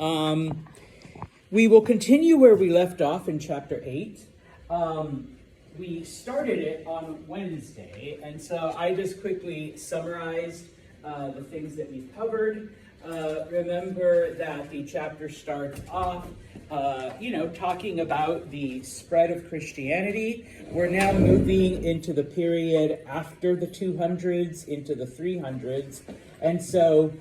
We will continue where we left off in chapter 8. We started it on Wednesday, and so I just quickly summarized the things that we've covered. Remember that the chapter starts off, talking about the spread of Christianity. We're now moving into the period after the 200s, into the 300s. And so,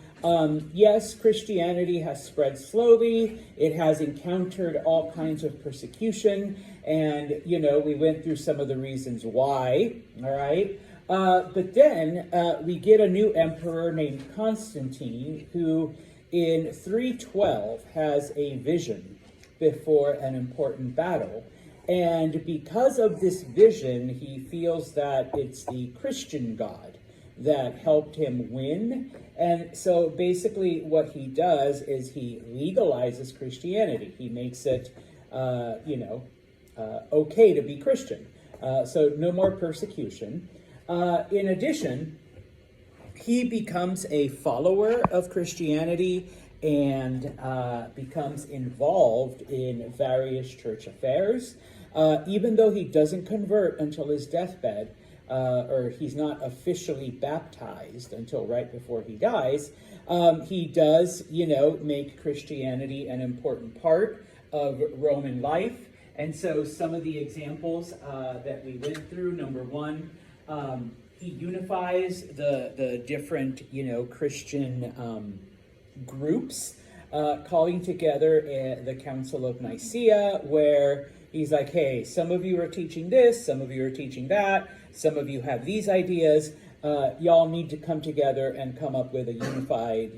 yes, Christianity has spread slowly. It has encountered all kinds of persecution. And, we went through some of the reasons why, all right? But then we get a new emperor named Constantine, who in 312 has a vision before an important battle. And because of this vision, he feels that it's the Christian God that helped him win. And so basically what he does is he legalizes Christianity. He makes it, okay to be Christian. So no more persecution. In addition, he becomes a follower of Christianity and becomes involved in various church affairs. Even though he doesn't convert until his deathbed, or he's not officially baptized until right before he dies, he does, make Christianity an important part of Roman life. And so some of the examples that we went through, number one, he unifies the different, Christian groups, calling together the Council of Nicaea, where he's like, hey, some of you are teaching this, some of you are teaching that, some of you have these ideas. Y'all need to come together and come up with a unified,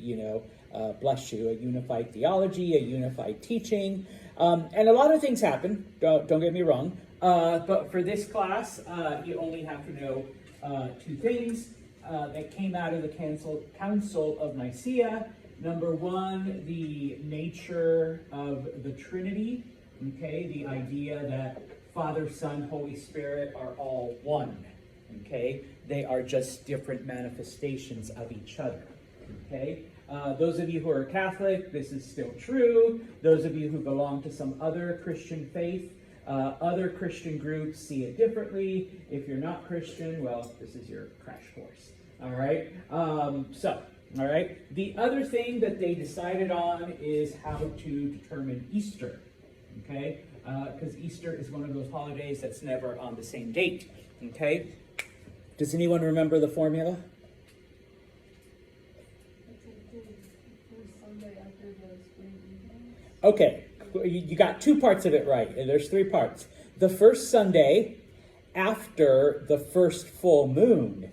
bless you, a unified theology, a unified teaching. And a lot of things happen, don't get me wrong. But for this class, you only have to know two things that came out of the Council of Nicaea. Number one, the nature of the Trinity, okay? The idea that Father, Son, Holy Spirit are all one, okay? They are just different manifestations of each other, okay? Those of you who are Catholic, this is still true. Those of you who belong to some other Christian faith, other Christian groups see it differently. If you're not Christian, well, this is your crash course, all right? All right, the other thing that they decided on is how to determine Easter, okay? Because Easter is one of those holidays that's never on the same date, okay? Does anyone remember the formula? Okay, you got two parts of it right, and there's three parts. The first Sunday after the first full moon,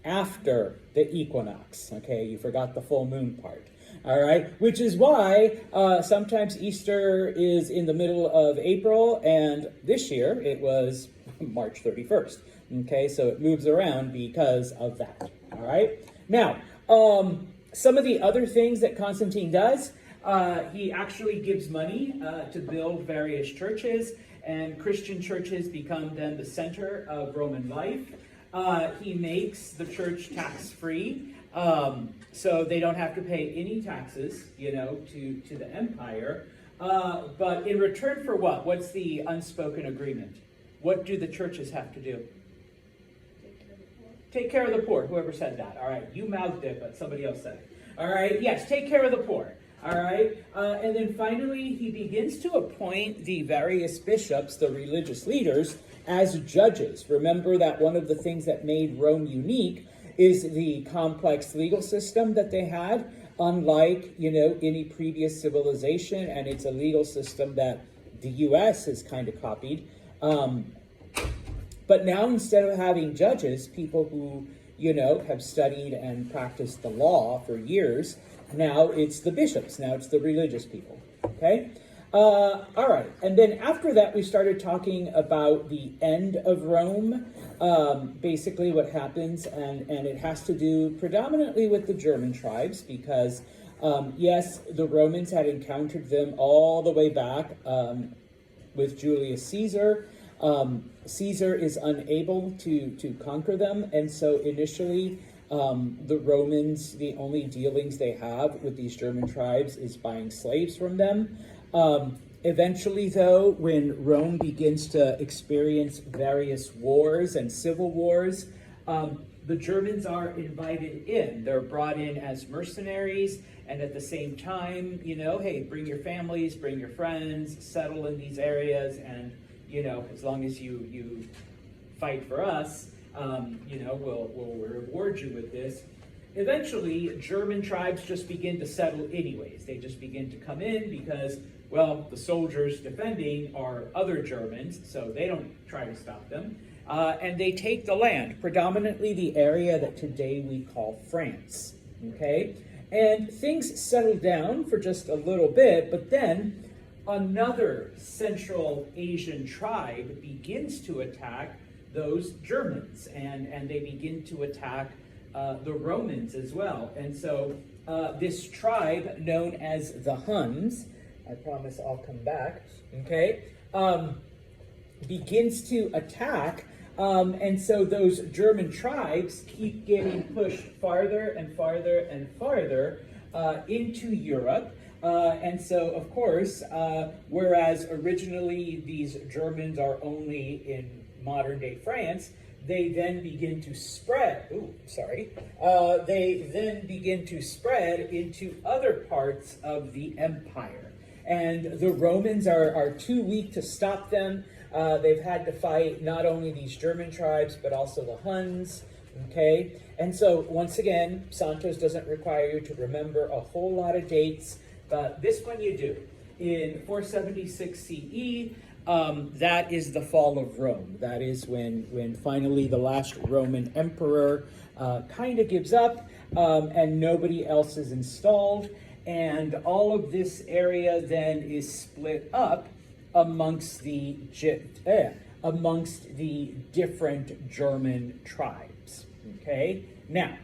after the equinox. Okay, you forgot the full moon part. All right, which is why sometimes Easter is in the middle of April, and this year it was March 31st. Okay, so it moves around because of that. All right, now some of the other things that Constantine does, he actually gives money to build various churches, and Christian churches become then the center of Roman life. He makes the church tax-free, so they don't have to pay any taxes, to the empire. But in return for what? What's the unspoken agreement? What do the churches have to do? Take care of the poor. Whoever said that. All right, you mouthed it, but somebody else said it. All right, yes, take care of the poor. All right, and then finally, he begins to appoint the various bishops, the religious leaders, as judges. Remember that one of the things that made Rome unique is the complex legal system that they had, unlike, any previous civilization, and it's a legal system that the U.S. has kind of copied. But now, instead of having judges, people who, have studied and practiced the law for years, now it's the bishops, now it's the religious people, okay? All right, and then after that, we started talking about the end of Rome, basically what happens, and it has to do predominantly with the German tribes, because, yes, the Romans had encountered them all the way back with Julius Caesar. Caesar is unable to conquer them, and so initially The Romans, the only dealings they have with these German tribes is buying slaves from them. Eventually, though, when Rome begins to experience various wars and civil wars, the Germans are invited in. They're brought in as mercenaries, and at the same time, hey, bring your families, bring your friends, settle in these areas, and, as long as you fight for us, we'll reward you with this. Eventually, German tribes just begin to settle anyways. They just begin to come in because, well, the soldiers defending are other Germans, so they don't try to stop them. And they take the land, predominantly the area that today we call France, okay? And things settle down for just a little bit, but then another Central Asian tribe begins to attack those Germans, and they begin to attack the Romans as well. And so this tribe, known as the Huns, I promise I'll come back, okay, begins to attack, and so those German tribes keep getting pushed farther and farther and farther into Europe. And so, of course, whereas originally these Germans are only in modern-day France, they then begin to spread. They then begin to spread into other parts of the empire, and the Romans are too weak to stop them. They've had to fight not only these German tribes but also the Huns. Okay, and so once again, Santos doesn't require you to remember a whole lot of dates, but this one you do. In 476 CE. That is the fall of Rome. That is when finally the last Roman emperor kind of gives up, and nobody else is installed. And all of this area then is split up amongst the different German tribes. Okay. Now,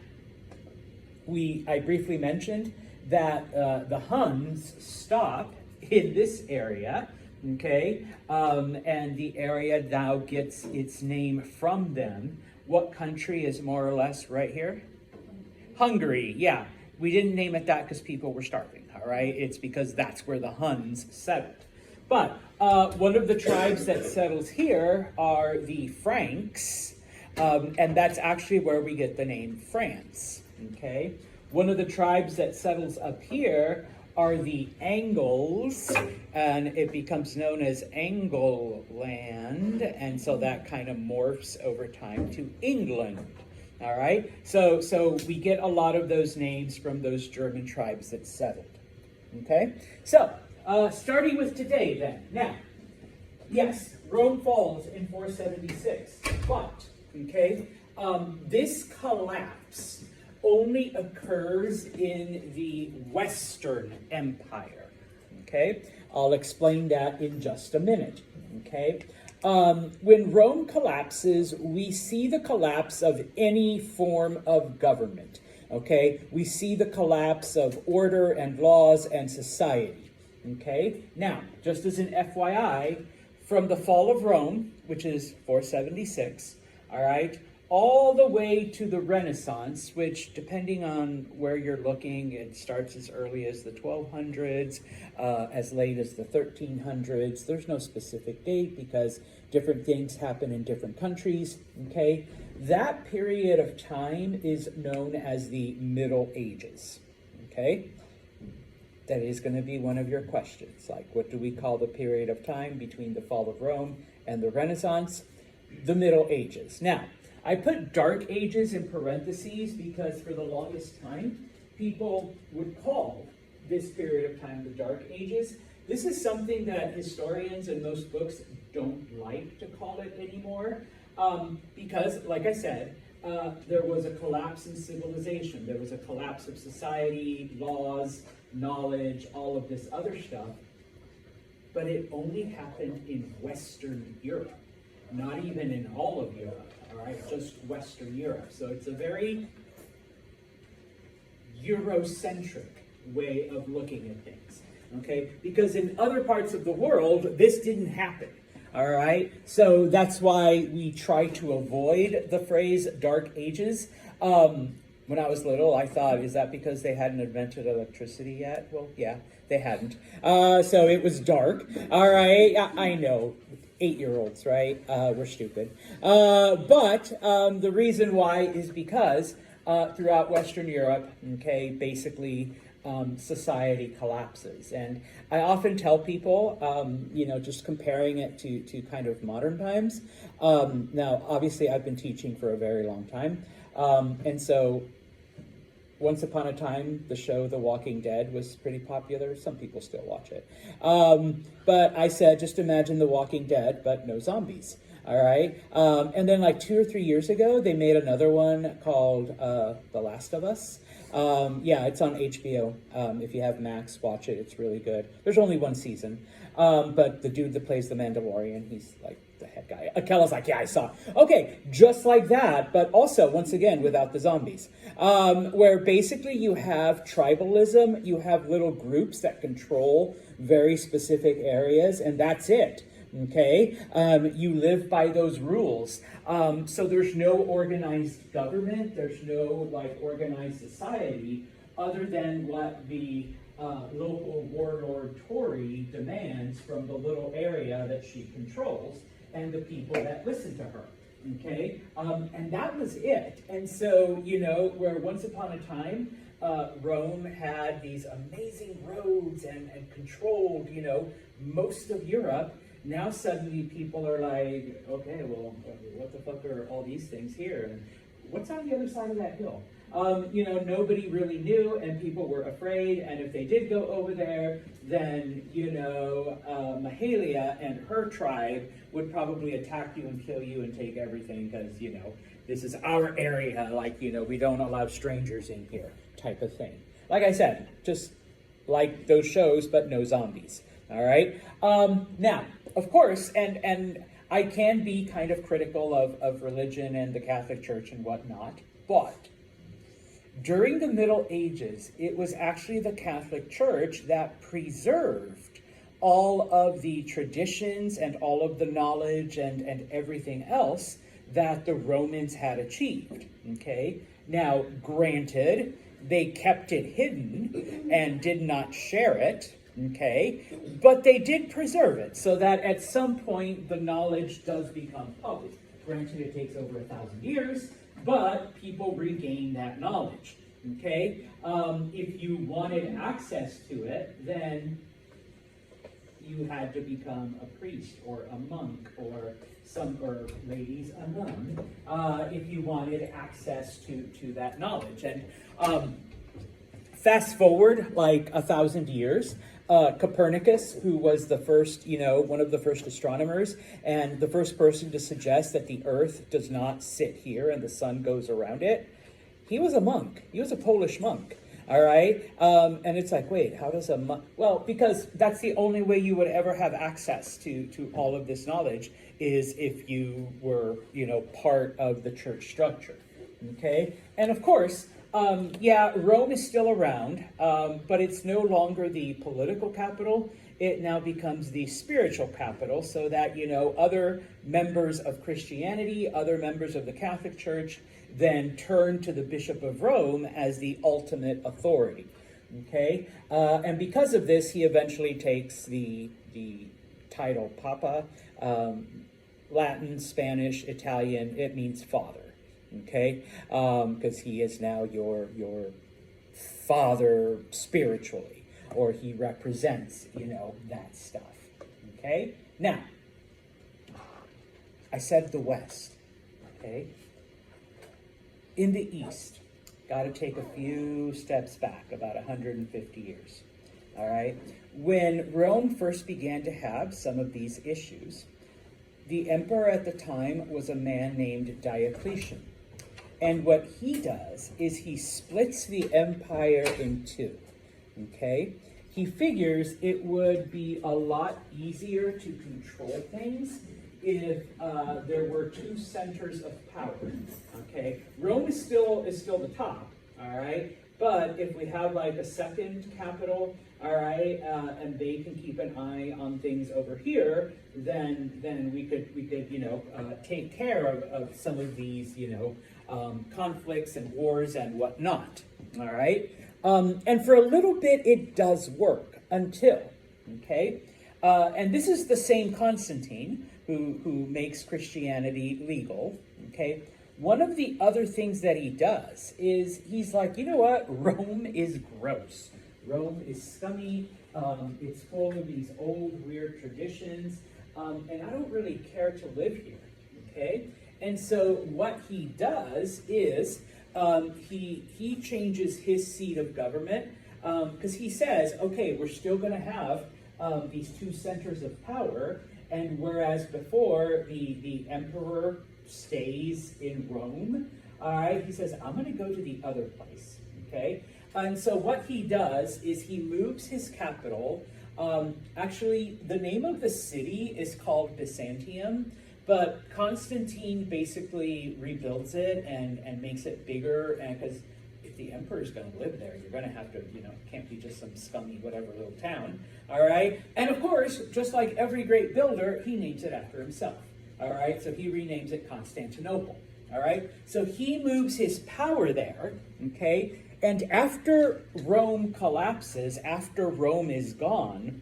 I briefly mentioned that the Huns stop in this area. Okay, and the area now gets its name from them. What country is more or less right here? Hungary, yeah. We didn't name it that because people were starving, all right? It's because that's where the Huns settled. But one of the tribes that settles here are the Franks, and that's actually where we get the name France, okay? One of the tribes that settles up here are the Angles, and it becomes known as Angleland, and so that kind of morphs over time to England. All right, so we get a lot of those names from those German tribes that settled. Okay, so starting with today then. Now, yes, Rome falls in 476, but okay, this collapse only occurs in the Western Empire. Okay, I'll explain that in just a minute. Okay, when Rome collapses, we see the collapse of any form of government. Okay, we see the collapse of order and laws and society. Okay, now, just as an FYI, from the fall of Rome, which is 476, all right, all the way to the Renaissance, which, depending on where you're looking, it starts as early as the 1200s, as late as the 1300s. There's no specific date because different things happen in different countries, okay? That period of time is known as the Middle Ages, okay? That is going to be one of your questions, like what do we call the period of time between the fall of Rome and the Renaissance? The Middle Ages. Now, I put Dark Ages in parentheses because for the longest time, people would call this period of time the Dark Ages. This is something that historians and most books don't like to call it anymore because, like I said, there was a collapse in civilization. There was a collapse of society, laws, knowledge, all of this other stuff. But it only happened in Western Europe, not even in all of Europe. All right, just Western Europe. So it's a very Eurocentric way of looking at things, okay? Because in other parts of the world, this didn't happen, all right? So that's why we try to avoid the phrase Dark Ages. When I was little, I thought, is that because they hadn't invented electricity yet? Well, yeah, they hadn't. So it was dark. All right, I know. 8-year-olds, right? We're stupid. But the reason why is because throughout Western Europe, okay, basically society collapses. And I often tell people, just comparing it to kind of modern times. Now, obviously, I've been teaching for a very long time. And so once upon a time, the show The Walking Dead was pretty popular. Some people still watch it. But I said, just imagine The Walking Dead, but no zombies. All right. And then like 2 or 3 years ago, they made another one called The Last of Us. It's on HBO. If you have Max, watch it. It's really good. There's only 1 season. But the dude that plays the Mandalorian, he's like the head guy. Akella's like, yeah, I saw. Okay, just like that, but also, once again, without the zombies. Where basically you have tribalism, you have little groups that control very specific areas, and that's it. Okay, you live by those rules. So there's no organized government, there's no organized society other than what the local warlord Tory demands from the little area that she controls and the people that listen to her. Okay, and that was it. And so, where once upon a time, Rome had these amazing roads and controlled, most of Europe. Now suddenly people are like, okay, well, what the fuck are all these things here? And what's on the other side of that hill? Nobody really knew, and people were afraid. And if they did go over there, then, Mahalia and her tribe would probably attack you and kill you and take everything because, this is our area. We don't allow strangers in here type of thing. Like I said, just like those shows, but no zombies. All right. Now, of course, and I can be kind of critical of religion and the Catholic Church and whatnot, but during the Middle Ages, it was actually the Catholic Church that preserved all of the traditions and all of the knowledge and everything else that the Romans had achieved. Okay. Now, granted, they kept it hidden and did not share it. Okay, but they did preserve it so that at some point the knowledge does become public. Granted, it takes over 1,000 years, but people regain that knowledge. Okay, if you wanted access to it, then you had to become a priest or a monk or ladies, a nun, if you wanted access to that knowledge. And fast forward like 1,000 years. Copernicus, who was the first, one of the first astronomers, and the first person to suggest that the Earth does not sit here and the sun goes around it, he was a monk. He was a Polish monk. All right. And it's like, wait, how does a monk? Well, because that's the only way you would ever have access to all of this knowledge is if you were, part of the church structure. Okay. And of course, Rome is still around, but it's no longer the political capital. It now becomes the spiritual capital so that, other members of Christianity, other members of the Catholic Church then turn to the Bishop of Rome as the ultimate authority. Okay? And because of this, he eventually takes the title Papa, Latin, Spanish, Italian, it means father. Okay, because he is now your father spiritually, or he represents, that stuff. Okay, now, I said the West, okay? In the East, got to take a few steps back, about 150 years, all right? When Rome first began to have some of these issues, the emperor at the time was a man named Diocletian. And what he does is he splits the empire in two, okay? He figures it would be a lot easier to control things if there were 2 centers of power, okay? Rome is still the top, all right? But if we have like a second capital, all right, and they can keep an eye on things over here, then we could take care of some of these conflicts and wars and whatnot. All right, and for a little bit it does work until and this is the same Constantine who makes Christianity legal. Okay. One of the other things that he does is he's like, you know what? Rome is gross. Rome is scummy. It's full of these old, weird traditions. And I don't really care to live here. Okay? And so what he does is he changes his seat of government because he says, okay, we're still going to have these two centers of power. And whereas before the emperor stays in Rome, all right, he says, I'm going to go to the other place, okay? And so what he does is he moves his capital. Actually, the name of the city is called Byzantium, but Constantine basically rebuilds it and makes it bigger, and because if the emperor's going to live there, you're going to have to, can't be just some scummy whatever little town, all right? And of course, just like every great builder, he names it after himself. All right, so he renames it Constantinople. All right, so he moves his power there, okay? And after Rome collapses, after Rome is gone,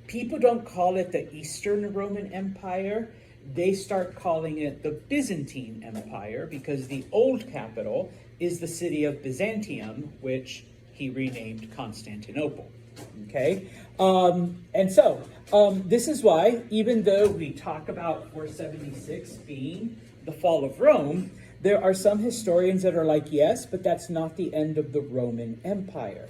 people don't call it the Eastern Roman Empire. They start calling it the Byzantine Empire because the old capital is the city of Byzantium, which he renamed Constantinople. Okay, and so this is why, even though we talk about 476 being the fall of Rome, there are some historians that are like, yes, but that's not the end of the Roman Empire,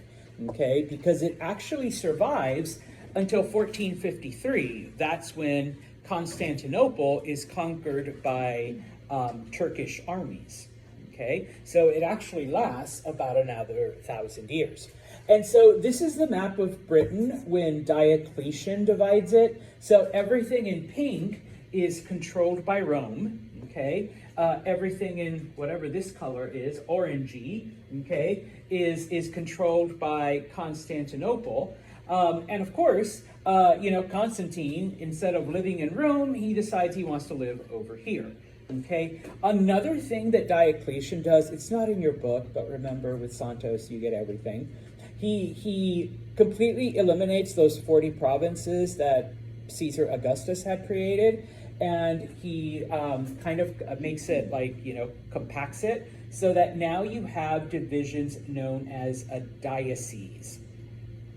okay, because it actually survives until 1453. That's when Constantinople is conquered by Turkish armies, okay, so it actually lasts about another 1,000 years. And so this is the map of Britain when Diocletian divides it. So everything in pink is controlled by Rome, okay? Everything in whatever this color is, orangey, okay, is controlled by Constantinople. And of course, Constantine, instead of living in Rome, he decides he wants to live over here. Okay. Another thing that Diocletian does, it's not in your book, but remember with Santos, you get everything. He completely eliminates those 40 provinces that Caesar Augustus had created, and he kind of makes it compacts it so that now you have divisions known as a diocese.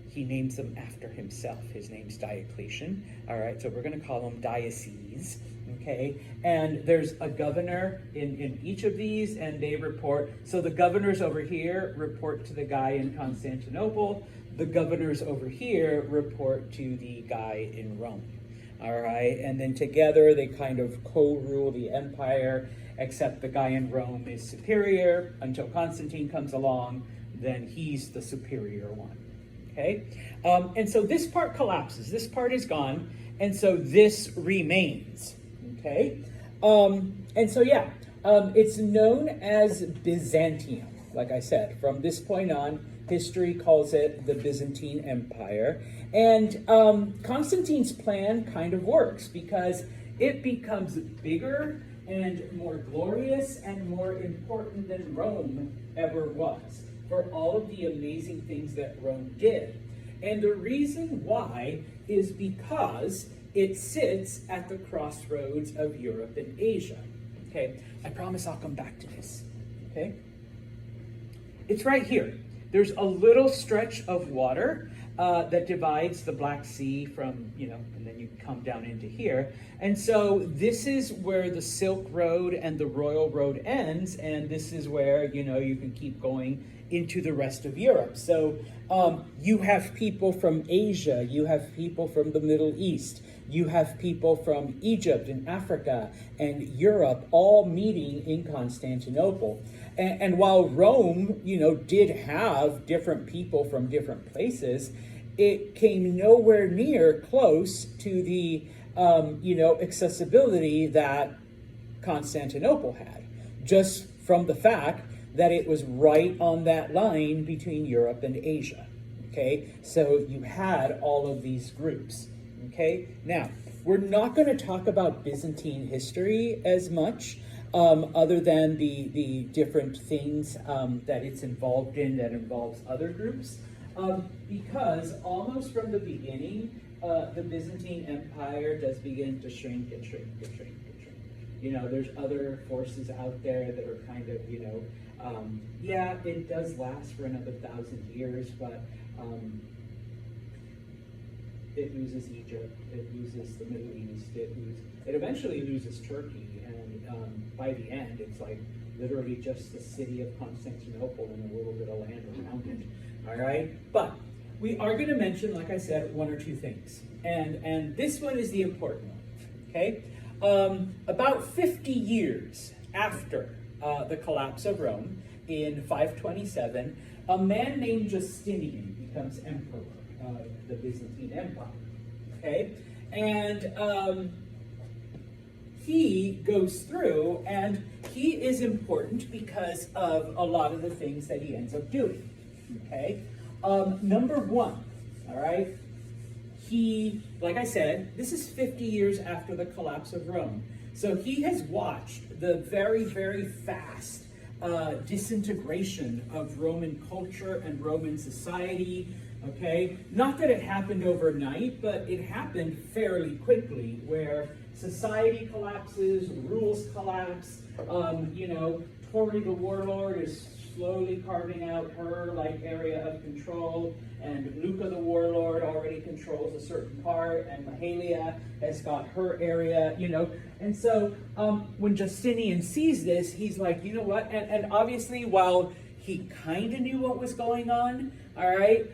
He names them after himself. His name's Diocletian. All right, so we're going to call them dioceses. Okay, and there's a governor in each of these, and they report. So the governors over here report to the guy in Constantinople. The governors over here report to the guy in Rome. All right, and then together they kind of co-rule the empire, except the guy in Rome is superior until Constantine comes along. Then he's the superior one. Okay, and so this part collapses. This part is gone, and so this remains. Okay, and so it's known as Byzantium. Like I said, from this point on, history calls it the Byzantine Empire. And Constantine's plan kind of works because it becomes bigger and more glorious and more important than Rome ever was, for all of the amazing things that Rome did. And the reason why is because it sits at the crossroads of Europe and Asia. Okay, I promise I'll come back to this. Okay, it's right here. There's a little stretch of water that divides the Black Sea from, and then you come down into here. And so this is where the Silk Road and the Royal Road ends, and this is where, you can keep going into the rest of Europe. So you have people from Asia, you have people from the Middle East, you have people from Egypt and Africa and Europe all meeting in Constantinople. And while Rome, did have different people from different places, it came nowhere near close to the, accessibility that Constantinople had, just from the fact that it was right on that line between Europe and Asia. Okay, so you had all of these groups. Okay, now we're not going to talk about Byzantine history as much, other than the different things that it's involved in that involves other groups, because almost from the beginning, the Byzantine Empire does begin to shrink and shrink and shrink and shrink. You know, there's other forces out there that are kind of, you know, yeah, it does last for another 1,000 years, but it loses Egypt, it loses the Middle East, it eventually loses Turkey, and by the end, it's like literally just the city of Constantinople and a little bit of land around it. All right, but we are going to mention, like I said, one or two things, and this one is the important one. Okay, about 50 years after the collapse of Rome in 527, a man named Justinian becomes emperor of the Byzantine Empire. Okay, and he goes through, and he is important because of a lot of the things that he ends up doing. Okay, number one, all right, he, like I said, this is 50 years after the collapse of Rome. So he has watched the very, very fast disintegration of Roman culture and Roman society. Okay, not that it happened overnight, but it happened fairly quickly, where society collapses, rules collapse. You know, Tori the warlord is slowly carving out her area of control, and Luca the warlord already controls a certain part, and Mahalia has got her area, you know. And so when Justinian sees this, he's like, you know what? And obviously, while he kind of knew what was going on, all right,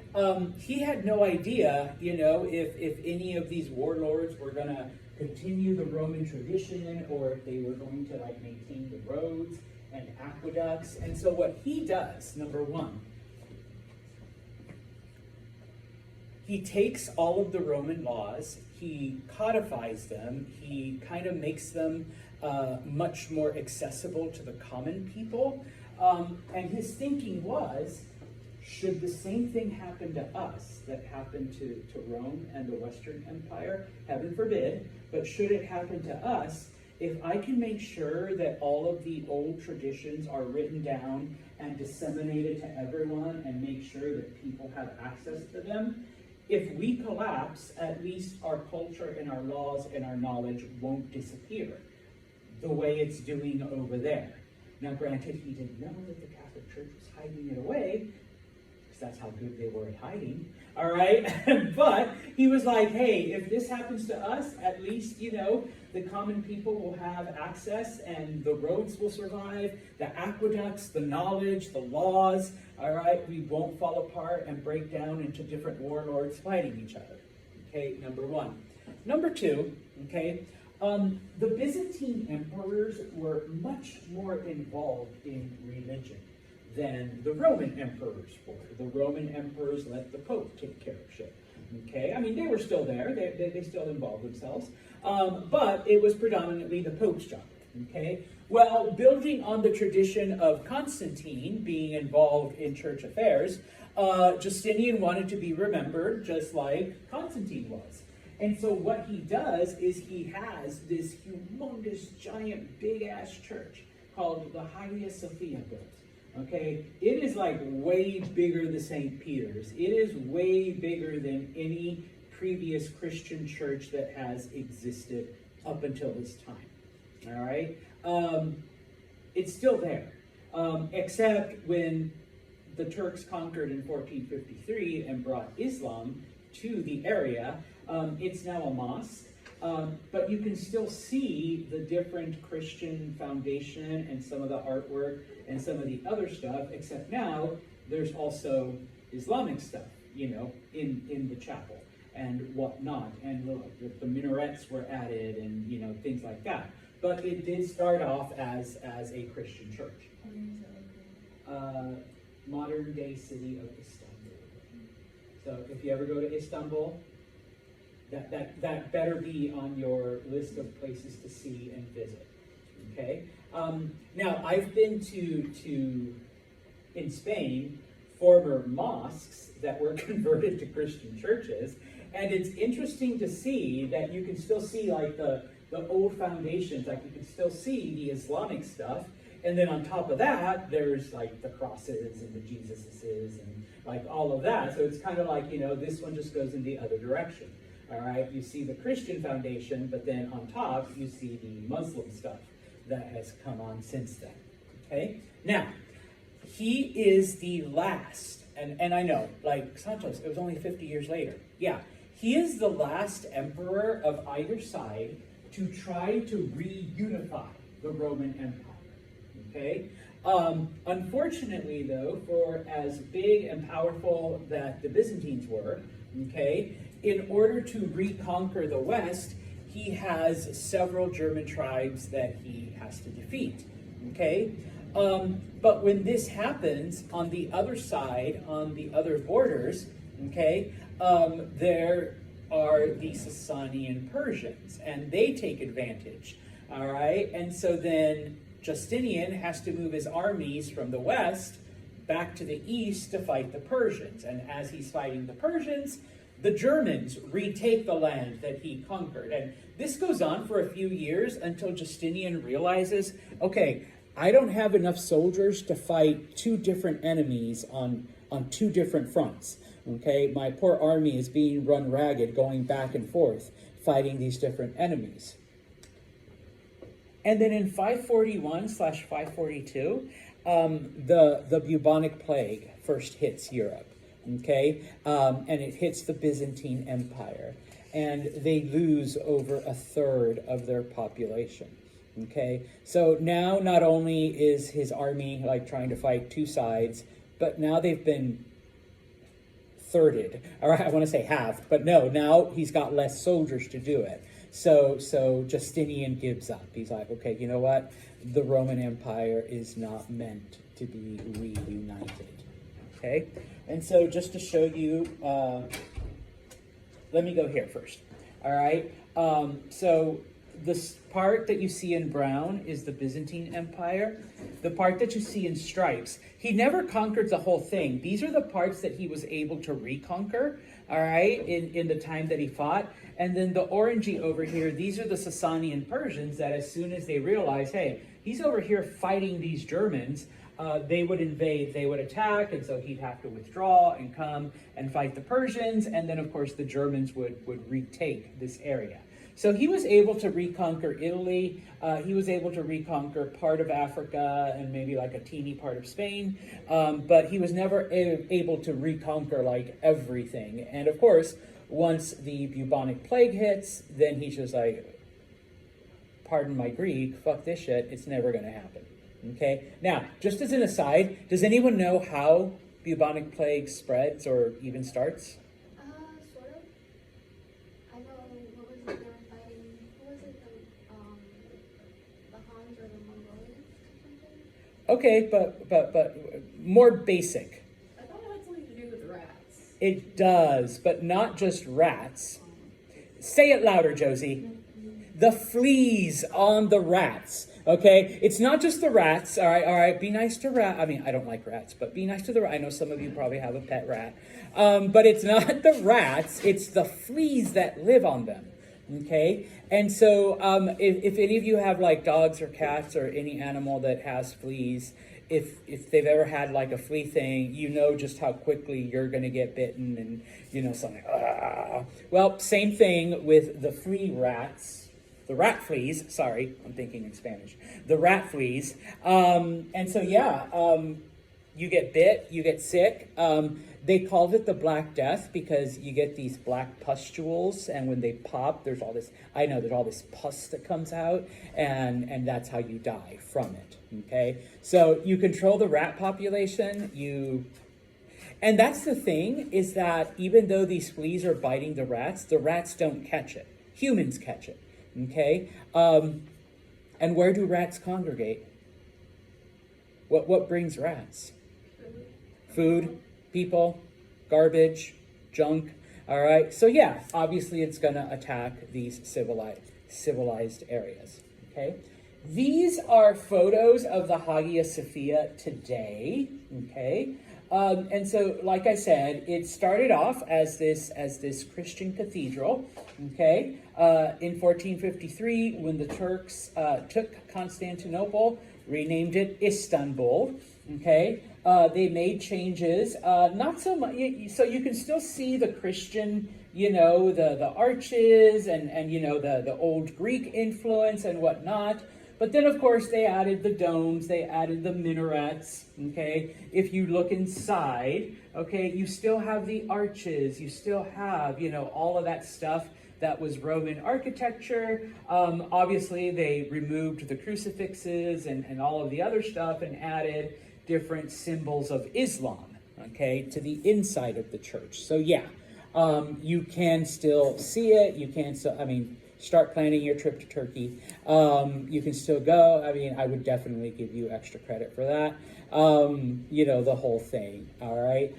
he had no idea, you know, if any of these warlords were going to continue the Roman tradition, or if they were going to maintain the roads and aqueducts. And so what he does, number one, he takes all of the Roman laws, he codifies them, he kind of makes them much more accessible to the common people. And his thinking was, should the same thing happen to us that happened to Rome and the Western Empire, heaven forbid, but should it happen to us, if I can make sure that all of the old traditions are written down and disseminated to everyone and make sure that people have access to them, if we collapse, at least our culture and our laws and our knowledge won't disappear the way it's doing over there. Now, granted, he didn't know that the Catholic Church was hiding it away, because that's how good they were at hiding, all right? But he was like, hey, if this happens to us, at least, you know, the common people will have access, and the roads will survive, the aqueducts, the knowledge, the laws, all right? We won't fall apart and break down into different warlords fighting each other, okay, number one. Number two, okay, the Byzantine emperors were much more involved in religion than the Roman emperors were. The Roman emperors let the Pope take care of shit. Okay, I mean, they were still there, they still involved themselves, but it was predominantly the Pope's job. Okay, well, building on the tradition of Constantine being involved in church affairs, Justinian wanted to be remembered just like Constantine was. And so what he does is he has this humongous, giant, big-ass church called the Hagia Sophia built. Okay, it is like way bigger than St. Peter's. It is way bigger than any previous Christian church that has existed up until this time. All right, it's still there, except when the Turks conquered in 1453 and brought Islam to the area, it's now a mosque. But you can still see the different Christian foundation and some of the artwork and some of the other stuff, except now there's also Islamic stuff, you know, in the chapel and whatnot. And the minarets were added and, you know, things like that. But it did start off as a Christian church. Modern day city of Istanbul. So if you ever go to Istanbul, that better be on your list of places to see and visit. Okay. Now I've been in Spain former mosques that were converted to Christian churches. And it's interesting to see that you can still see like the old foundations, like you can still see the Islamic stuff. And then on top of that, there's like the crosses and the Jesuses and like all of that. So it's kind of like, you know, this one just goes in the other direction. All right, you see the Christian foundation, but then on top, you see the Muslim stuff that has come on since then. Okay, now, he is the last, and I know, like Santos, it was only 50 years later. Yeah, he is the last emperor of either side to try to reunify the Roman Empire. Okay, unfortunately, though, for as big and powerful that the Byzantines were, okay, in order to reconquer the West, he has several German tribes that he has to defeat. Okay, but when this happens on the other side, on the other borders, okay, there are the Sasanian Persians, and they take advantage. All right, and so then Justinian has to move his armies from the west back to the east to fight the Persians. And as he's fighting the Persians, the Germans retake the land that he conquered. And this goes on for a few years until Justinian realizes, okay, I don't have enough soldiers to fight two different enemies on two different fronts. Okay, my poor army is being run ragged, going back and forth, fighting these different enemies. And then in 541/542, the bubonic plague first hits Europe, okay? And it hits the Byzantine Empire. And they lose over a third of their population, okay? So now not only is his army like trying to fight two sides, but now they've been thirded. All right, I want to say halved, but no, now he's got less soldiers to do it. So Justinian gives up. He's like, okay, you know what? The Roman Empire is not meant to be reunited. Okay? And so just to show you, let me go here first. All right? So this part that you see in brown is the Byzantine Empire. The part that you see in stripes, he never conquered the whole thing. These are the parts that he was able to reconquer, all right, in the time that he fought. And then the orangey over here, these are the Sasanian Persians that as soon as they realize, hey, he's over here fighting these Germans, they would invade, they would attack, and so he'd have to withdraw and come and fight the Persians, and then of course the Germans would retake this area. So he was able to reconquer Italy, he was able to reconquer part of Africa and maybe like a teeny part of Spain, but he was never able to reconquer like everything. And of course, once the bubonic plague hits, then he's just like, pardon my Greek, fuck this shit, it's never gonna happen. Okay, now, just as an aside, does anyone know how bubonic plague spreads or even starts? Sort of. I know, what was it they were fighting? Who was it, the Huns or the Mongolians or something? Okay, but more basic. I thought it had something to do with rats. It does, but not just rats. Say it louder, Josie. The fleas on the rats. Okay, it's not just the rats. All right. Be nice to rat. I mean, I don't like rats, but be nice to the rat. I know some of you probably have a pet rat, but it's not the rats. It's the fleas that live on them. Okay, and so if any of you have like dogs or cats or any animal that has fleas, if they've ever had like a flea thing, you know just how quickly you're going to get bitten, and you know something. Well, same thing with the flea rats. The rat fleas, sorry, I'm thinking in Spanish. The rat fleas. And so, you get bit, you get sick. They called it the Black Death because you get these black pustules, and when they pop, there's all this pus that comes out, and that's how you die from it, okay? So you control the rat population, and that's the thing, is that even though these fleas are biting the rats don't catch it. Humans catch it. Okay, and where do rats congregate? What brings rats? Food, people, garbage, junk. All right, so yeah, obviously it's gonna attack these civilized areas. Okay, these are photos of the Hagia Sophia today. Okay, And so, like I said, it started off as this Christian cathedral. Okay, in 1453, when the Turks took Constantinople, renamed it Istanbul. Okay, they made changes, not so much, so you can still see the Christian, the arches and the old Greek influence and whatnot. But then, of course, they added the domes, they added the minarets, okay? If you look inside, okay, you still have the arches, you still have, all of that stuff that was Roman architecture. Obviously, they removed the crucifixes and all of the other stuff and added different symbols of Islam, okay, to the inside of the church. So, yeah, you can still see it, you can still, start planning your trip to Turkey. You can still go. I would definitely give you extra credit for that. The whole thing. All right.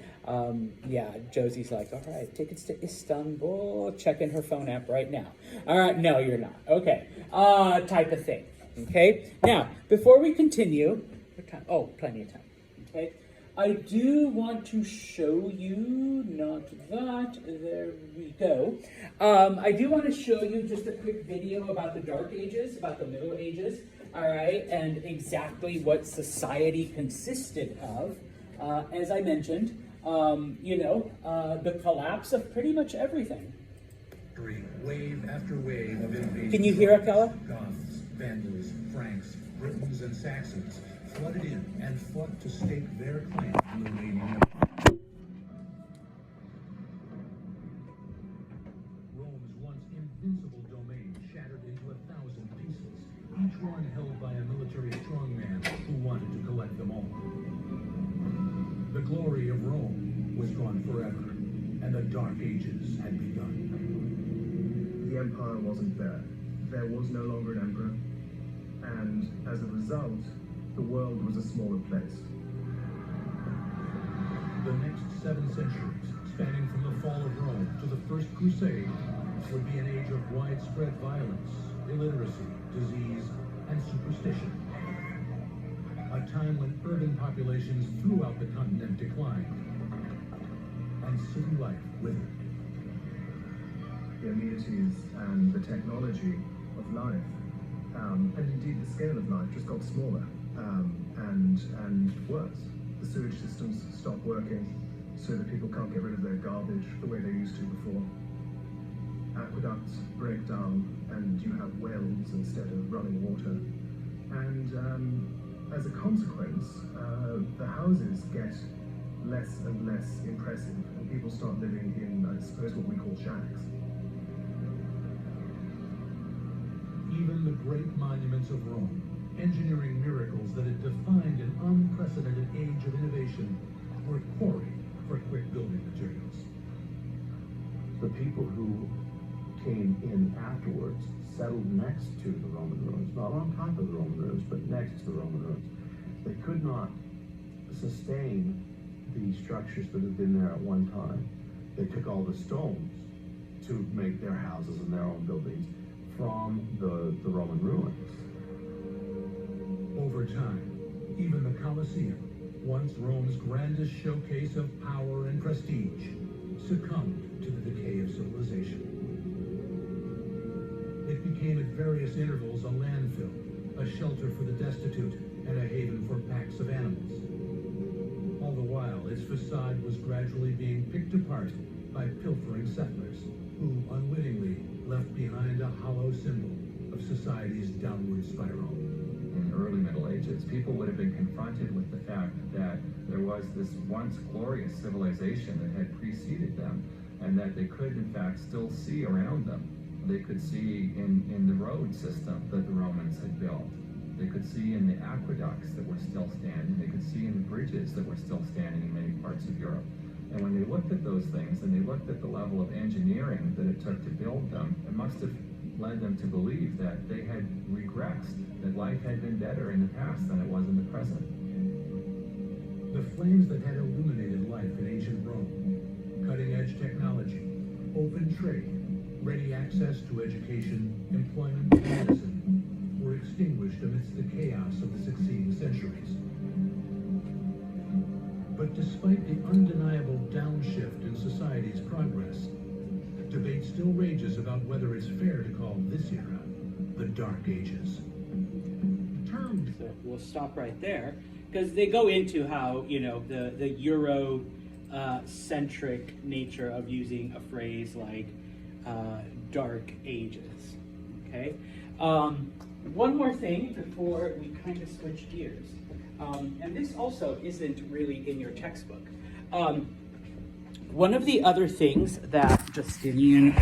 Josie's like, all right, tickets to Istanbul. Checking her phone app right now. All right. No, you're not. Okay. Type of thing. Okay. Now, before we continue, what time? Oh, plenty of time. Okay. I do want to show you, not that, there we go. I do want to show you just a quick video about the Dark Ages, about the Middle Ages, all right, and exactly what society consisted of. As I mentioned, the collapse of pretty much everything. Wave after wave of invasion. Can you hear it, Kella? Goths, Vandals, Franks, Britons, and Saxons flooded in and fought to stake their claim on the remaining land. Rome's once invincible domain shattered into 1,000 pieces, each one held by a military strongman who wanted to collect them all. The glory of Rome was gone forever, and the Dark Ages had begun. The empire wasn't there. There was no longer an emperor, and as a result, the world was a smaller place. The next 7 centuries, spanning from the fall of Rome to the First Crusade, would be an age of widespread violence, illiteracy, disease, and superstition. A time when urban populations throughout the continent declined, and city life withered. The amenities and the technology of life, and indeed the scale of life, just got smaller and worse. The sewage systems stop working so that people can't get rid of their garbage the way they used to before. Aqueducts break down and you have wells instead of running water. And as a consequence, the houses get less and less impressive and people start living in, I suppose, what we call shacks. Even the great monuments of Rome, engineering miracles that had defined an unprecedented age of innovation, were quarried for quick building materials. The people who came in afterwards settled next to the Roman ruins, not on top of the Roman ruins, but next to the Roman ruins. They could not sustain the structures that had been there at one time. They took all the stones to make their houses and their own buildings from the Roman ruins. Over time, even the Colosseum, once Rome's grandest showcase of power and prestige, succumbed to the decay of civilization. It became at various intervals a landfill, a shelter for the destitute, and a haven for packs of animals. All the while, its facade was gradually being picked apart by pilfering settlers, who unwittingly left behind a hollow symbol of society's downward spiral. In the early Middle Ages, people would have been confronted with the fact that there was this once glorious civilization that had preceded them, and that they could in fact still see around them. They could see in the road system that the Romans had built. They could see in the aqueducts that were still standing. They could see in the bridges that were still standing in many parts of Europe. And when they looked at those things and they looked at the level of engineering that it took to build them, it must have led them to believe that they had regressed, that life had been better in the past than it was in the present. The flames that had illuminated life in ancient Rome, cutting-edge technology, open trade, ready access to education, employment, and medicine, were extinguished amidst the chaos of the succeeding centuries. But But despite the undeniable downshift in society's progress, debate still rages about whether it's fair to call this era the Dark Ages. Termed So we'll stop right there because they go into how, you know, the Euro centric nature of using a phrase like Dark Ages. Okay. One more thing before we kind of switch gears. And this also isn't really in your textbook. One of the other things that Justinian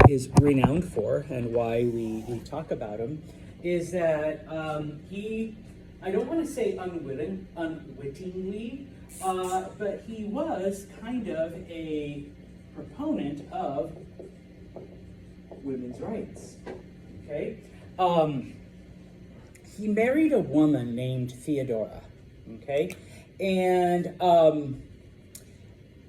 is renowned for, and why we talk about him, is that I don't want to say unwittingly, but he was kind of a proponent of women's rights. Okay? He married a woman named Theodora, okay? And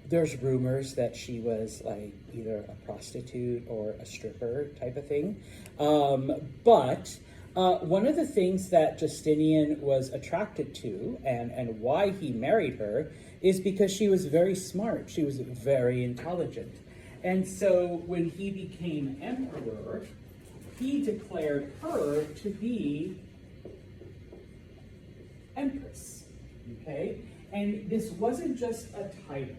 there's rumors that she was like either a prostitute or a stripper type of thing. But one of the things that Justinian was attracted to and why he married her is because she was very smart. She was very intelligent. And so when he became emperor, he declared her to be empress, okay? And this wasn't just a title,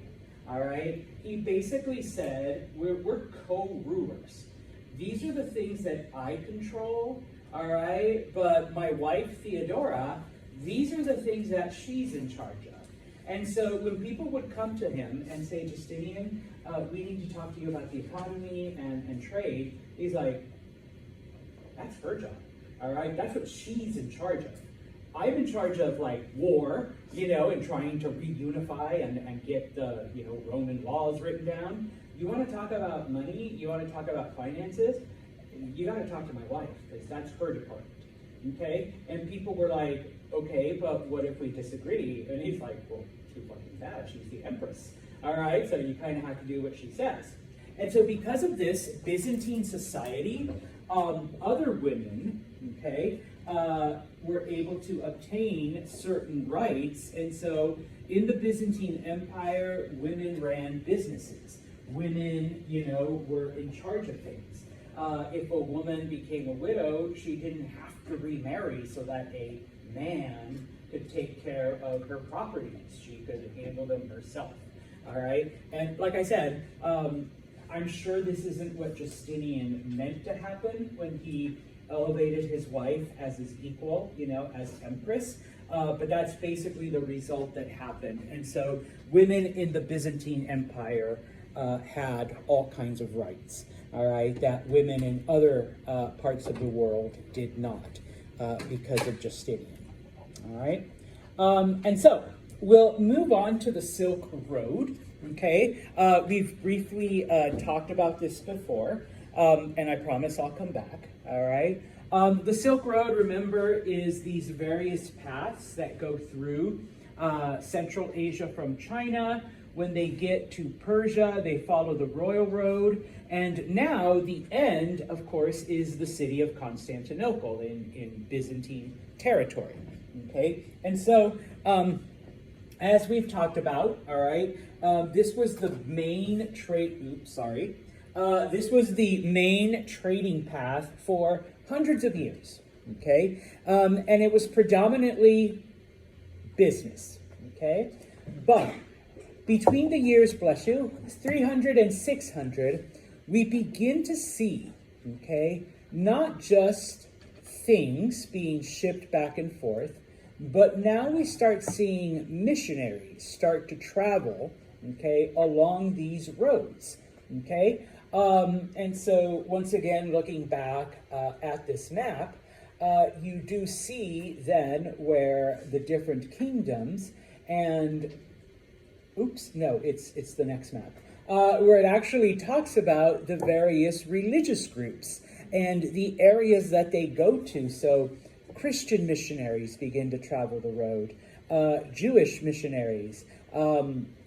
all right? He basically said, we're co-rulers. These are the things that I control, all right? But my wife, Theodora, these are the things that she's in charge of. And so when people would come to him and say, Justinian, we need to talk to you about the economy and trade, he's like, that's her job, all right? That's what she's in charge of. I'm in charge of like war, you know, and trying to reunify and get the, you know, Roman laws written down. You want to talk about money? You want to talk about finances? You got to talk to my wife, because that's her department, okay? And people were like, okay, but what if we disagree? And he's like, well, too fucking bad. She's the empress, all right? So you kind of have to do what she says. And so because of this, Byzantine society, other women, okay, were able to obtain certain rights. And so in the Byzantine Empire, women ran businesses. Women, you know, were in charge of things. If a woman became a widow, she didn't have to remarry so that a man could take care of her properties. She could handle them herself. All right? And like I said, I'm sure this isn't what Justinian meant to happen when he elevated his wife as his equal, you know, as empress. But that's basically the result that happened. And so women in the Byzantine Empire had all kinds of rights, all right, that women in other parts of the world did not because of Justinian, all right? And so we'll move on to the Silk Road, okay? We've briefly talked about this before, and I promise I'll come back, all right? The Silk Road, remember, is these various paths that go through Central Asia from China. When they get to Persia, they follow the Royal Road. And now the end, of course, is the city of Constantinople in Byzantine territory, okay? And so, as we've talked about, all right, this was the main this was the main trading path for hundreds of years, okay? And it was predominantly business, okay? But between the years, bless you, 300 and 600, we begin to see, okay, not just things being shipped back and forth, but now we start seeing missionaries start to travel, okay, along these roads, okay? And so once again, looking back at this map, you do see then where the different kingdoms and it's the next map, where it actually talks about the various religious groups and the areas that they go to. So Christian missionaries begin to travel the road, Jewish missionaries,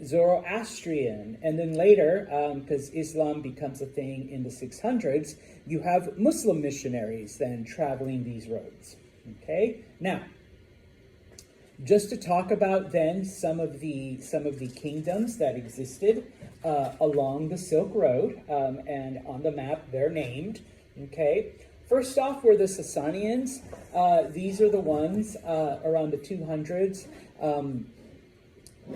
Zoroastrian, and then later, because Islam becomes a thing in the 600s, you have Muslim missionaries then traveling these roads, okay? Now, just to talk about then some of the kingdoms that existed along the Silk Road, and on the map they're named. Okay, first off were the Sasanians. These are the ones around the 200s.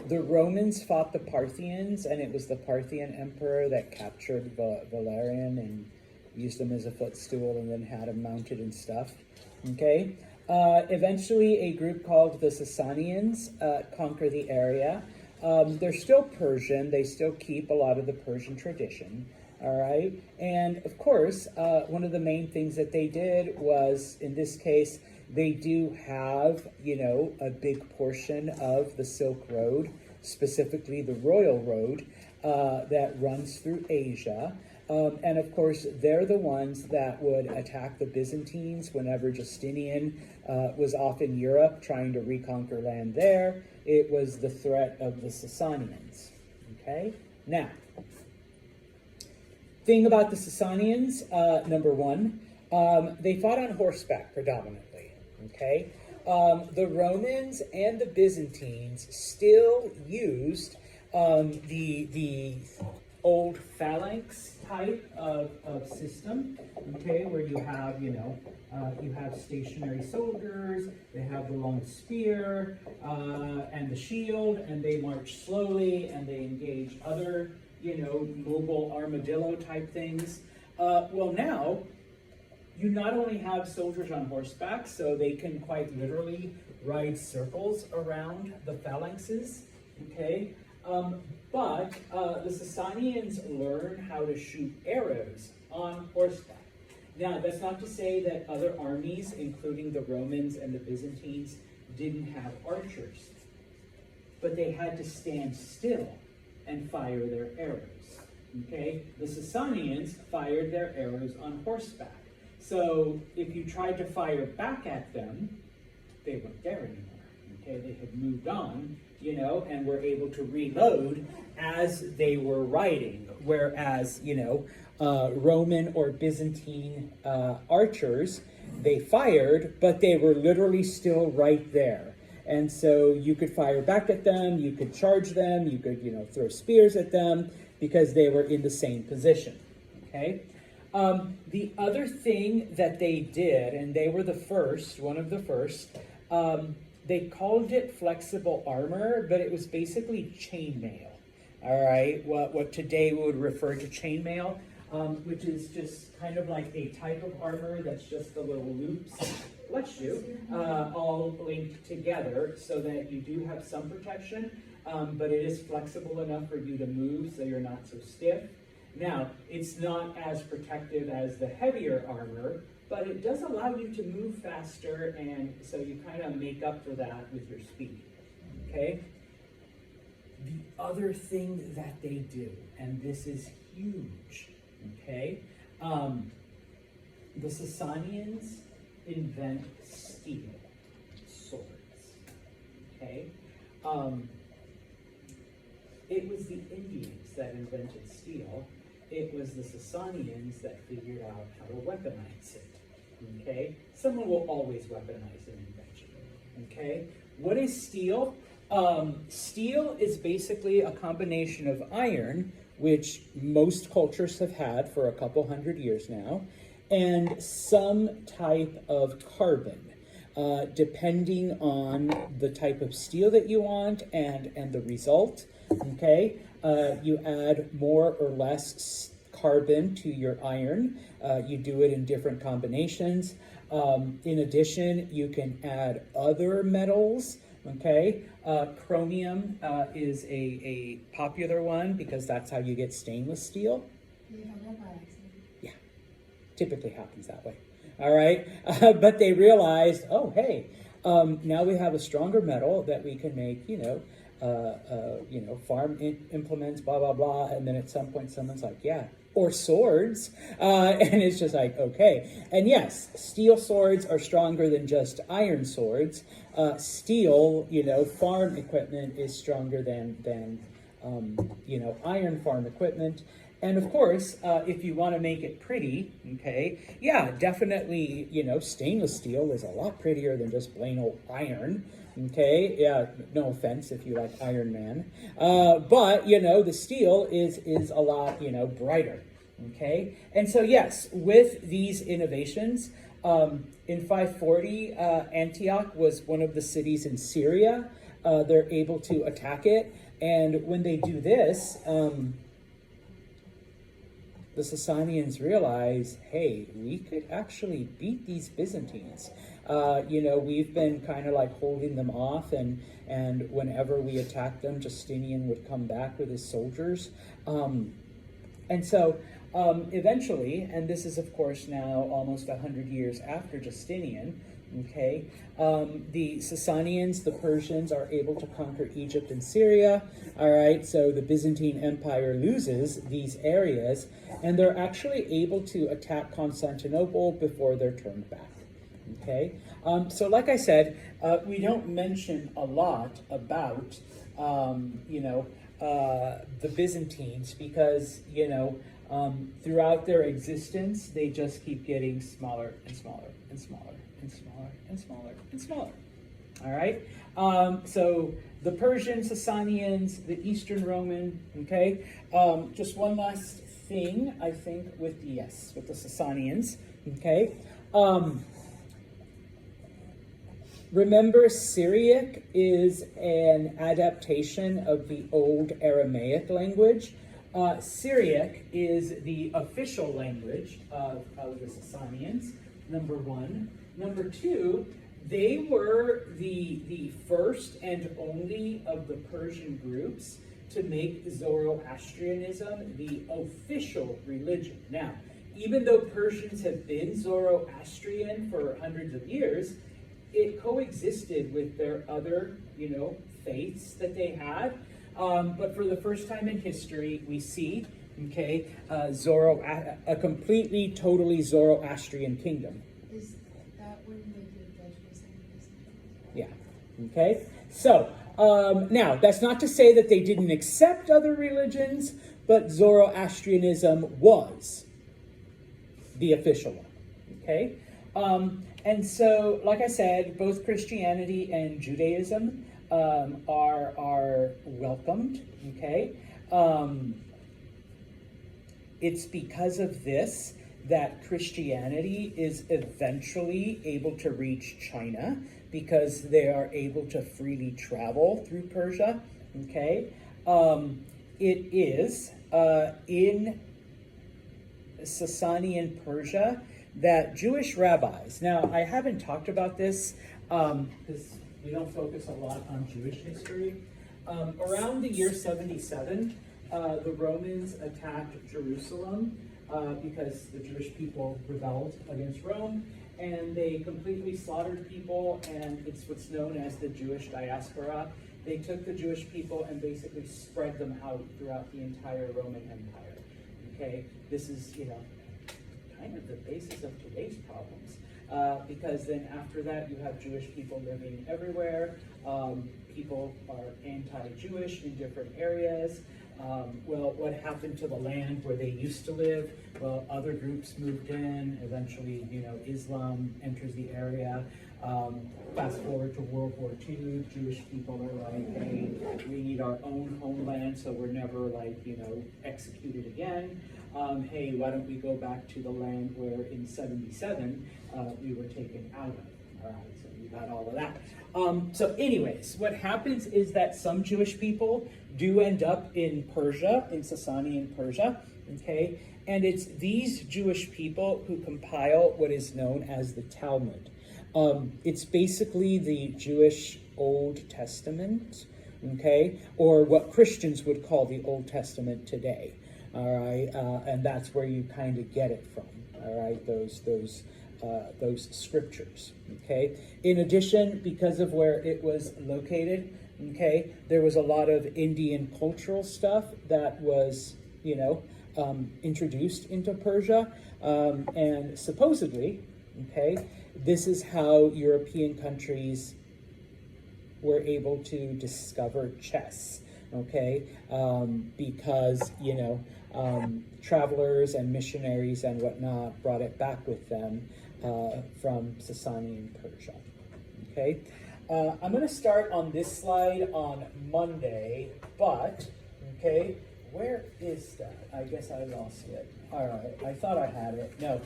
The Romans fought the Parthians, and it was the Parthian emperor that captured Valerian and used him as a footstool and then had him mounted and stuff. Okay. Eventually, a group called the Sasanians conquer the area. They're still Persian. They still keep a lot of the Persian tradition. All right. And of course, one of the main things that they did was, in this case, they do have, a big portion of the Silk Road, specifically the Royal Road, that runs through Asia. And of course, they're the ones that would attack the Byzantines whenever Justinian was off in Europe trying to reconquer land there. It was the threat of the Sasanians. Okay? Now, thing about the Sasanians, number one, they fought on horseback predominantly. Okay? The Romans and the Byzantines still used the old phalanx type of system, okay, where you have, you have stationary soldiers, they have the long spear and the shield, and they march slowly, and they engage other, mobile armadillo type things. Well, now, you not only have soldiers on horseback, so they can quite literally ride circles around the phalanxes, okay, but the Sasanians learn how to shoot arrows on horseback. Now, that's not to say that other armies, including the Romans and the Byzantines, didn't have archers, but they had to stand still and fire their arrows, okay? The Sasanians fired their arrows on horseback. So if you tried to fire back at them, they weren't there anymore, okay? They had moved on, and were able to reload as they were riding. Whereas, Roman or Byzantine archers, they fired, but they were literally still right there. And so you could fire back at them, you could charge them, you could, throw spears at them because they were in the same position, okay? The other thing that they did, and they were one of the first, they called it flexible armor, but it was basically chainmail. All right, what today we would refer to chainmail, which is just kind of like a type of armor that's just the little loops, bless you, all linked together so that you do have some protection, but it is flexible enough for you to move so you're not so stiff. Now, it's not as protective as the heavier armor, but it does allow you to move faster, and so you kind of make up for that with your speed, okay? The other thing that they do, and this is huge, okay? The Sasanians invent steel swords, okay? It was the Indians that invented steel. It was the Sasanians that figured out how to weaponize it, okay? Someone will always weaponize an invention, okay? What is steel? Steel is basically a combination of iron, which most cultures have had for a couple hundred years now, and some type of carbon, depending on the type of steel that you want and the result, okay? You add more or less carbon to your iron. You do it in different combinations. In addition, you can add other metals, okay? Chromium is a popular one because that's how you get stainless steel. Yeah, typically happens that way. All right, but they realized, oh, hey, now we have a stronger metal that we can make, farm implements, blah, blah, blah. And then at some point, someone's like, yeah, or swords. And it's just like, okay. And yes, steel swords are stronger than just iron swords. Steel, farm equipment is stronger than iron farm equipment. And of course, if you want to make it pretty, okay, yeah, definitely, stainless steel is a lot prettier than just plain old iron, Okay, yeah, no offense if you like Iron Man, but you know the steel is a lot brighter. Okay, and so yes, with these innovations, in 540, Antioch was one of the cities in Syria. They're able to attack it, and when they do this, the Sasanians realize, hey, we could actually beat these Byzantines. We've been kind of like holding them off, and whenever we attacked them, Justinian would come back with his soldiers. And so eventually, and this is of course now almost 100 years after Justinian, okay, the Sasanians, the Persians, are able to conquer Egypt and Syria. All right, so the Byzantine Empire loses these areas, and they're actually able to attack Constantinople before they're turned back. Okay, so like I said, we don't mention a lot about the Byzantines because throughout their existence they just keep getting smaller and smaller and smaller and smaller and smaller and smaller. All right, so the Persian, Sasanians, the Eastern Roman. Okay, just one last thing I think with the Sasanians. Okay. Remember, Syriac is an adaptation of the old Aramaic language. Syriac is the official language of the Sasanians, number one. Number two, they were the first and only of the Persian groups to make Zoroastrianism the official religion. Now, even though Persians have been Zoroastrian for hundreds of years, it coexisted with their other, faiths that they had. But for the first time in history, we see, a completely, totally Zoroastrian kingdom. Is that when they did judgments and Yeah. Okay. So now that's not to say that they didn't accept other religions, but Zoroastrianism was the official one. Okay. And so, like I said, both Christianity and Judaism are welcomed. Okay. It's because of this that Christianity is eventually able to reach China, because they are able to freely travel through Persia. Okay. It is in Sasanian Persia that Jewish rabbis, now I haven't talked about this because we don't focus a lot on Jewish history. Around the year 77, the Romans attacked Jerusalem because the Jewish people rebelled against Rome, and they completely slaughtered people, and it's what's known as the Jewish diaspora. They took the Jewish people and basically spread them out throughout the entire Roman Empire. Okay, this is, kind of the basis of today's problems, because then after that you have Jewish people living everywhere. People are anti-Jewish in different areas. Well, what happened to the land where they used to live? Well, other groups moved in. Eventually, Islam enters the area. Fast forward to World War II, Jewish people are like, hey, we need our own homeland, so we're never executed again. Hey, why don't we go back to the land where in 77 we were taken out of? All right, so you got all of that. So anyways, what happens is that some Jewish people do end up in Persia, in Sasanian Persia, okay? And it's these Jewish people who compile what is known as the Talmud. It's basically the Jewish Old Testament, okay? Or what Christians would call the Old Testament today, all right? And that's where you kind of get it from, all right? Those scriptures, okay? In addition, because of where it was located, okay, there was a lot of Indian cultural stuff that was, introduced into Persia, and supposedly, okay, this is how European countries were able to discover chess, okay, because, travelers and missionaries and whatnot brought it back with them from Sasanian Persia, okay? I'm going to start on this slide on Monday, but, okay, where is that? I guess I lost it. All right, I thought I had it. No,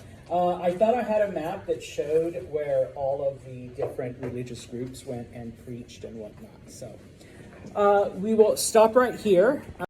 I thought I had a map that showed where all of the different religious groups went and preached and whatnot. So we will stop right here.